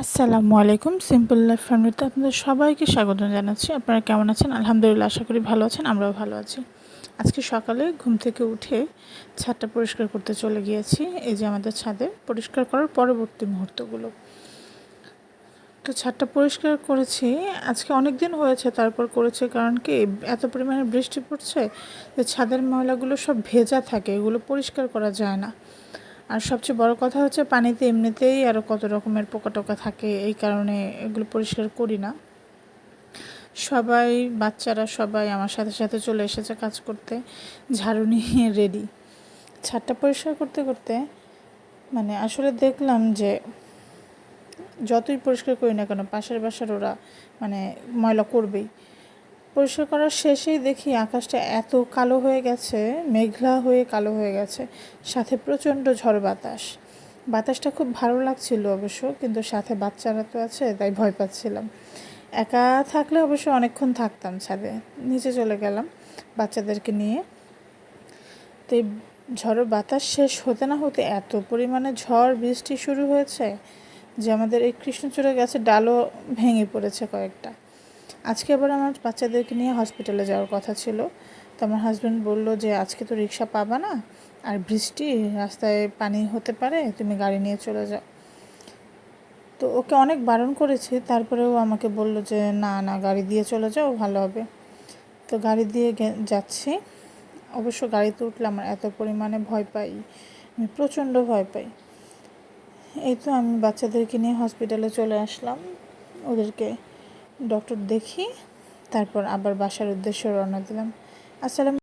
আসসালামু আলাইকুম। Simple life ফ্যামিলিতে আপনাদের সবাইকে স্বাগত জানাচ্ছি। আপনারা কেমন আছেন? আলহামদুলিল্লাহ, আশা করি ভালো আছেন। আমরাও ভালো আছি। আজকে সকালে ঘুম থেকে উঠে ছাদটা পরিষ্কার করতে চলে গিয়েছি। এই যে আমাদের ছাদে পরিষ্কার করার পরবর্তী মুহূর্তগুলো। তো ছাদটা পরিষ্কার করেছি আজকে অনেক দিন হয়েছে, তারপর করেছি কারণ কি এত পরিমাণে বৃষ্টি পড়ছে যে ছাদের ময়লাগুলো সব ভেজা থাকে, এগুলো পরিষ্কার করা যায় না। আর সবচেয়ে বড় কথা হচ্ছে পানিতে এমনিতেই আরও কত রকমের পোকা টোকা থাকে, এই কারণে এগুলো পরিষ্কার করি না। সবাই বাচ্চারা সবাই আমার সাথে সাথে চলে এসেছে কাজ করতে, ঝাড়ু নিয়ে রেডি। ছাদটা পরিষ্কার করতে করতে আসলে দেখলাম যে যতই পরিষ্কার করি না কেন পাশের বাসার ওরা ময়লা করবেই। পরিষ্কার করার শেষেই দেখি আকাশটা এত কালো হয়ে গেছে, মেঘলা হয়ে কালো হয়ে গেছে, সাথে প্রচণ্ড ঝড় বাতাসটা খুব ভালো লাগছিল অবশ্য, কিন্তু সাথে বাচ্চারা তো আছে তাই ভয় পাচ্ছিলাম। একা থাকলে অবশ্য অনেকক্ষণ থাকতাম ছাদে, নিচে চলে গেলাম বাচ্চাদেরকে নিয়ে। তো এই ঝড়ের বাতাস শেষ হতে না হতে এত পরিমাণে ঝড় বৃষ্টি শুরু হয়েছে যে আমাদের এই কৃষ্ণচূড়া গাছের ডালও ভেঙে পড়েছে কয়েকটা। আজকে আবার আমার বাচ্চাদেরকে নিয়ে হসপিটালে যাওয়ার কথা ছিল, তো আমার হাজব্যান্ড বলল যে আজকে তো রিক্সা পাবা না, আর বৃষ্টি, রাস্তায় পানি হতে পারে, তুমি গাড়ি নিয়ে চলে যাও। তো ওকে অনেক বারণ করেছি, তারপরেও আমাকে বলল যে না না, গাড়ি দিয়ে চলে যাও, ভালো হবে। তো গাড়ি দিয়ে যাচ্ছি। অবশ্য গাড়িতে উঠলে আমার এত পরিমাণে ভয় পাই, আমি প্রচণ্ড ভয় পাই। এই তো আমি বাচ্চাদেরকে নিয়ে হসপিটালে চলে আসলাম, ওদেরকে ডক্টর দেখি তারপর আবার বাসার উদ্দেশ্যে রওনা দিলাম। আসসালাম।